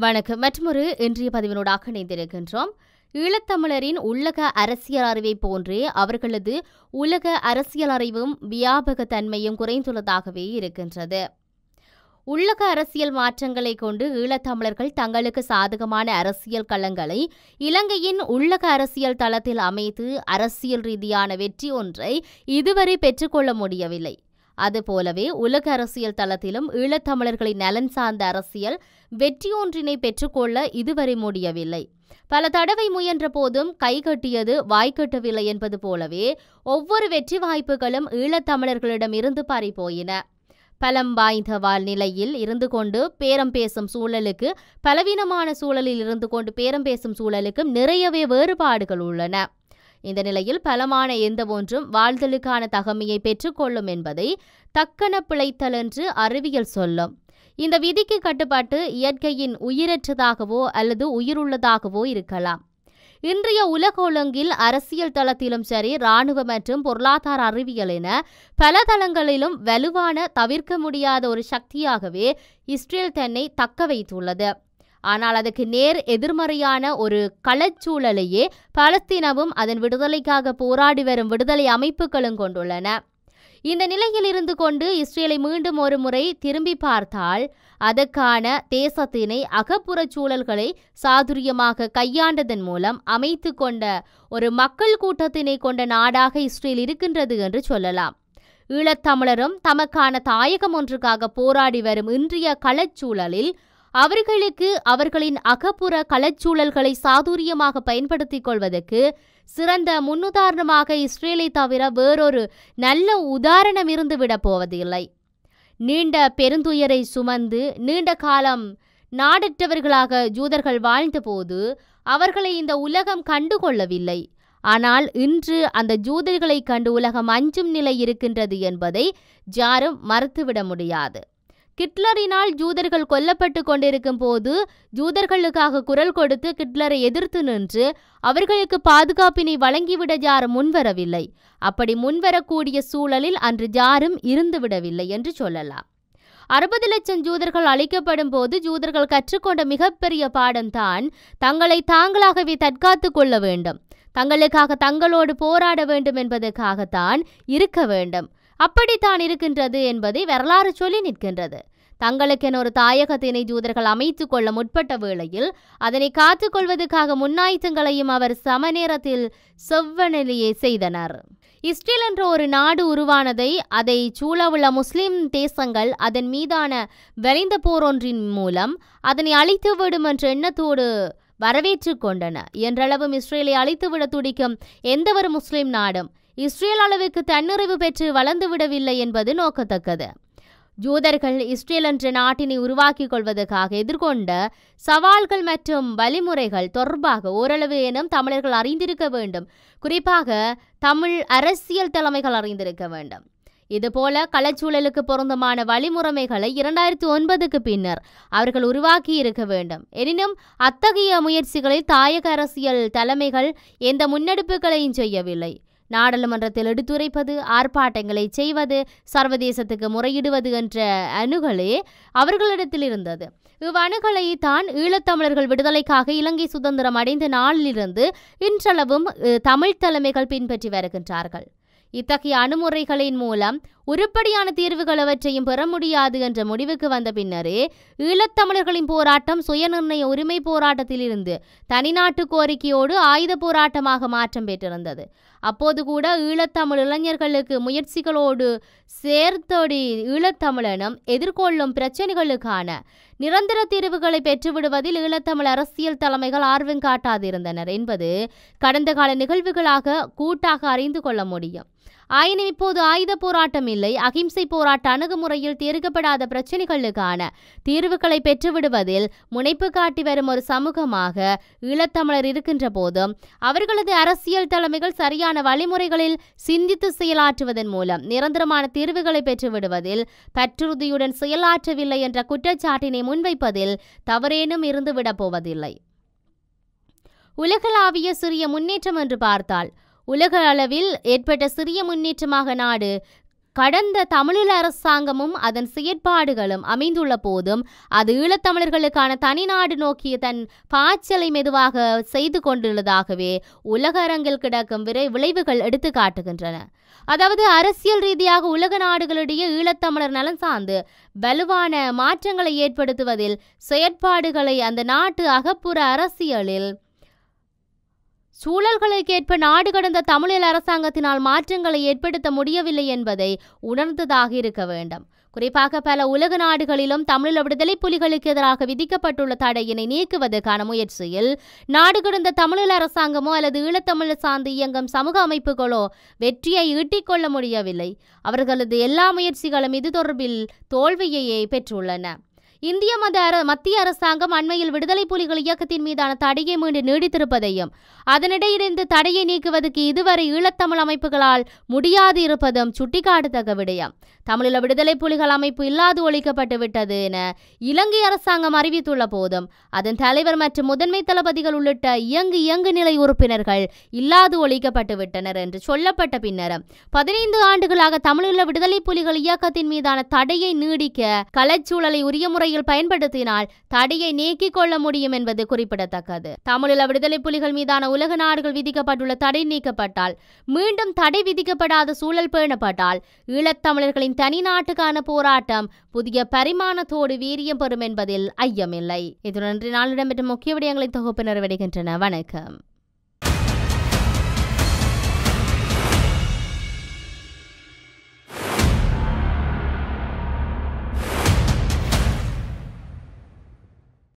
வணக்கம். மற்றொரு இன்றைய பதிவினூடாக இணைந்திருக்கின்றோம். ஈழத்தமிழரின் உள்ளக அரசியல் அறிவை போன்றே அவர்களது உலக அரசியல் அறிவும் வியாபக தன்மையும் குறைந்துள்ளதாகவே இருக்கின்றது. உள்ளக அரசியல் மாற்றங்களை கொண்டு ஈழத்தமிழர்கள் தங்களுக்கு சாதகமான அரசியல் களங்களை இலங்கையின் உள்ளக அரசியல் தளத்தில் அமைத்து அரசியல் ரீதியான வெற்றி ஒன்றை இதுவரை பெற்றுக்கொள்ள முடியவில்லை. அதுபோலவே உலக அரசியல் தளத்திலும் ஈழத்தமிழர்களின் நலன் சார்ந்த அரசியல் வெற்றியொன்றினை பெற்றுக்கொள்ள இதுவரை முடியவில்லை. பல தடவை முயன்ற போதும் கைகட்டியது வாய்க்கட்டவில்லை என்பது போலவே ஒவ்வொரு வெற்றி வாய்ப்புகளும் ஈழத்தமிழர்களிடம் இருந்து பறிபோயின. பலம் வாய்ந்த நிலையில் இருந்து கொண்டு பேரம் பேசும் சூழலுக்கு, பலவீனமான சூழலில் இருந்து கொண்டு பேரம் பேசும் சூழலுக்கும் நிறையவே வேறுபாடுகள் உள்ளன. இந்த நிலையில் பலமான எந்த ஒன்றும் வாழ்தலுக்கான தகமையை பெற்றுக்கொள்ளும் என்பதை தக்கன பிழைத்தல் என்று அறிவியல் சொல்லும். இந்த விதிக்கு கட்டுப்பட்டு இயற்கையின் உயிரற்றதாகவோ அல்லது உயிருள்ளதாகவோ இருக்கலாம். இன்றைய உலக ஒழுங்கில் அரசியல் தளத்திலும் சரி, இராணுவ மற்றும் பொருளாதார அறிவியல் என பல தளங்களிலும் வலுவான தவிர்க்க முடியாத ஒரு சக்தியாகவே இஸ்ரேல் தன்னை தக்க வைத்துள்ளது. ஆனால் அதற்கு நேர் எதிர்மறையான ஒரு களச்சூழலையே பாலஸ்தீனமும் அதன் விடுதலைக்காக போராடி வரும் விடுதலை அமைப்புகளும் கொண்டுள்ளன. இந்த நிலையில் இருந்து கொண்டு இஸ்ரேலை மீண்டும் ஒரு முறை திரும்பி பார்த்தால் அதற்கான தேசத்தினை அகப்புறச் சூழல்களை சாதுரியமாக கையாண்டதன் மூலம் அமைத்து கொண்ட ஒரு மக்கள் கூட்டத்தினை கொண்ட நாடாக இஸ்ரேல் இருக்கின்றது என்று சொல்லலாம். ஈழத்தமிழரும் தமக்கான தாயகம் ஒன்றுக்காக போராடி வரும் இன்றைய களச்சூழலில் அவர்களுக்கு அவர்களின் அகப்புற களச்சூழல்களை சாதுரியமாக பயன்படுத்திக் கொள்வதற்கு சிறந்த முன்னுதாரணமாக இஸ்ரேலை தவிர வேறொரு நல்ல உதாரணம் இருந்துவிடப் போவதில்லை. நீண்ட பெருந்துயரை சுமந்து நீண்ட காலம் நாடற்றவர்களாக ஜூதர்கள் வாழ்ந்தபோது அவர்களை இந்த உலகம் கண்டுகொள்ளவில்லை. ஆனால் இன்று அந்த ஜூதர்களை கண்டு உலகம் அஞ்சும் நிலை இருக்கின்றது என்பதை யாரும் மறுத்துவிட முடியாது. கிட்லரினால் ஜூதர்கள் கொல்லப்பட்டு கொண்டிருக்கும் போது ஜூதர்களுக்காக குரல் கொடுத்து கிட்லரை எதிர்த்து நின்று அவர்களுக்கு பாதுகாப்பினை வழங்கிவிட யாரும் முன்வரவில்லை. அப்படி முன்வரக்கூடிய சூழலில் அன்று யாரும் இருந்துவிடவில்லை என்று சொல்லலாம். 60 லட்சம் ஜூதர்கள் அழிக்கப்படும் போது ஜூதர்கள் கற்றுக்கொண்ட மிகப்பெரிய பாடம்தான் தங்களை தாங்களாகவே தற்காத்து கொள்ள வேண்டும், தங்களுக்காக தங்களோடு போராட வேண்டும் என்பதற்காகத்தான் இருக்க வேண்டும். அப்படித்தான் இருக்கின்றது என்பதை வரலாறு சொல்லி நிற்கின்றது. தங்களுக்கென ஒரு தாயகத்தினை ஜூதர்கள் அமைத்து கொள்ள முற்பட்ட வேளையில் அதனை காத்துக்கொள்வதற்காக முன்னாயுத்தங்களையும் அவர் சம நேரத்தில் செவ்வனிலேயே செய்தனர். இஸ்ரேல் என்ற ஒரு நாடு உருவானதை அதை சூழவுள்ள முஸ்லிம் தேசங்கள் அதன் மீதான விரைந்த போரொன்றின் மூலம் அதனை அழித்துவிடும் என்ற எண்ணத்தோடு வரவேற்று கொண்டன. என்றளவும் இஸ்ரேலை அழித்துவிட துடிக்கும் எந்தவொரு முஸ்லிம் நாடும் இஸ்ரேல் அளவுக்கு தன்னிறைவு பெற்று வளர்ந்துவிடவில்லை என்பது நோக்கத்தக்கது. ஜூதர்கள் இஸ்ரேல் என்ற நாட்டினை உருவாக்கிக் கொள்வதற்காக எதிர்கொண்ட சவால்கள் மற்றும் வழிமுறைகள் தொடர்பாக ஓரளவு எனும் தமிழர்கள் அறிந்திருக்க வேண்டும். குறிப்பாக தமிழ் அரசியல் தலைமைகள் அறிந்திருக்க வேண்டும். இதுபோல களச்சூழலுக்கு பொருந்தமான வழிமுறைகளை 2009க்கு பின்னர் அவர்கள் உருவாக்கி இருக்க வேண்டும். எனினும் அத்தகைய முயற்சிகளில் தாயக அரசியல் தலைமைகள் எந்த முன்னெடுப்புகளையும் செய்யவில்லை. நாடாளுமன்றத்தில் எடுத்துரைப்பது, ஆர்ப்பாட்டங்களை செய்வது, சர்வதேசத்துக்கு முறையிடுவது என்ற அணுகளே அவர்களிடத்தில் இருந்தது. இவ்வணுகளை தான் ஈழத்தமிழர்கள் விடுதலைக்காக இலங்கை சுதந்திரம் அடைந்த நாளிலிருந்து இன்றளவும் தமிழ் தலைமைகள் பின்பற்றி வருகின்றார்கள். இத்தகைய அணுமுறைகளின் மூலம் உருப்படியான தீர்வுகள் அவற்றையும் பெற முடியாது என்ற முடிவுக்கு வந்த பின்னரே ஈழத்தமிழர்களின் போராட்டம் சுயநிர்ணய உரிமை போராட்டத்தில் இருந்து தனிநாட்டு கோரிக்கையோடு ஆயுத போராட்டமாக மாற்றம் பெற்றிருந்தது. அப்போது கூட ஈழத்தமிழ் இளைஞர்களுக்கு முயற்சிகளோடு சேர்த்தோடி ஈழத்தமிழனும் எதிர்கொள்ளும் பிரச்சனைகளுக்கான நிரந்தர தீர்வுகளை பெற்றுவிடுவதில் ஈழத்தமிழ் அரசியல் தலைமைகள் ஆர்வம் காட்டாதிருந்தனர் என்பது கடந்த கால நிகழ்வுகளாக கூட்டாக அறிந்து கொள்ள முடியும். ஆயினும் இப்போது ஆயுத போராட்டம் இல்லை, அகிம்சை போராட்ட அணுகுமுறையில் தீர்க்கப்படாத பிரச்சனைகளுக்கான தீர்வுகளை பெற்றுவிடுவதில் முனைப்பு காட்டி வரும் ஒரு சமூகமாக ஈழத்தமிழர் இருக்கின்ற போதும் அவர்களது அரசியல் தலைமைகள் சரியான வழிமுறைகளில் சிந்தித்து செயலாற்றுவதன் மூலம் நிரந்தரமான தீர்வுகளை பெற்றுவிடுவதில் பற்றுறுதியுடன் செயலாற்றவில்லை என்ற குற்றச்சாட்டினை முன்வைப்பதில் தவறேனும் இருந்துவிடப் போவதில்லை. உலகளாவிய சிறிய முன்னேற்றம் என்று பார்த்தால் உலக அளவில் ஏற்பட்ட சிறிய முன்னேற்றமாக நாடு கடந்த தமிழீழ அரசாங்கமும் அதன் செயற்பாடுகளும் அமைந்துள்ள போதும் அது ஈழத்தமிழர்களுக்கான தனிநாடு நோக்கிய தன் பாய்ச்சலை மெதுவாக செய்து கொண்டுள்ளதாகவே உலக அரங்கில் கிடக்கும் விளைவுகள் எடுத்து காட்டுகின்றன. அதாவது அரசியல் ரீதியாக உலக நாடுகளிடையே ஈழத்தமிழர் நலன் சார்ந்து வலுவான மாற்றங்களை ஏற்படுத்துவதில் செயற்பாடுகளை அந்த நாட்டு அகப்புற அரசியலில் சூழல்களுக்கேற்ப நாடு கடந்த தமிழீழ அரசாங்கத்தினால் மாற்றங்களை ஏற்படுத்த முடியவில்லை என்பதை உணர்ந்ததாக இருக்க வேண்டும். குறிப்பாக பல உலக நாடுகளிலும் தமிழீழ விடுதலை புலிகளுக்கு எதிராக விதிக்கப்பட்டுள்ள தடையினை நீக்குவதற்கான முயற்சியில் நாடு கடந்த தமிழீழ அரசாங்கமோ அல்லது ஈழத்தமிழர் சார்ந்து இயங்கும் சமூக அமைப்புகளோ வெற்றியை ஈட்டிக்கொள்ள முடியவில்லை. அவர்களது எல்லா முயற்சிகளும் இது தொடர்பில் தோல்வியையே பெற்றுள்ளன. இந்திய மத்திய அரசாங்கம் அண்மையில் விடுதலை புலிகள் இயக்கத்தின் மீதான தடையை மீண்டும் நீடித்திருப்பதையும் அதனிடையிலிருந்து தடையை நீக்குவதற்கு இதுவரை ஈழத்தமிழ் அமைப்புகளால் முடியாது இருப்பதும் சுட்டிக்காட்டத்தக்க விடயம். தமிழீழ விடுதலை புலிகள் அமைப்பு இல்லாது ஒழிக்கப்பட்டு விட்டது என இலங்கை அரசாங்கம் அறிவித்துள்ள போதும் அதன் தலைவர் மற்றும் முதன்மை தளபதிகள் உள்ளிட்ட இயங்கு நிலை உறுப்பினர்கள் இல்லாது ஒழிக்கப்பட்டு விட்டனர் என்று சொல்லப்பட்ட பின்னரும் 15 ஆண்டுகளாக தமிழீழ விடுதலை புலிகள் இயக்கத்தின் மீதான தடையை நீடிக்க கலைச்சூழலை உரிய முறையில் பயன்படுத்தினால் தடையை நீக்கிக் கொள்ள முடியும் என்பது குறிப்பிடத்தக்கது. தமிழீழ விடுதலை புலிகள் மீதான உலக நாடுகள் விதிக்கப்பட்டுள்ள தடை நீக்கப்பட்டால், மீண்டும் தடை விதிக்கப்படாத சூழல் பேணப்பட்டால் ஈழத்தமிழர்களின் தனி நாட்டுக்கான போராட்டம் புதிய பரிமாணத்தோடு வீரியம் பெறும் என்பதில் ஐயமில்லை. இதுடன் நாளிடம்பெற்ற முக்கிய விடயங்களின் தொகுப்பு நிறைவடைகின்றன. வணக்கம்.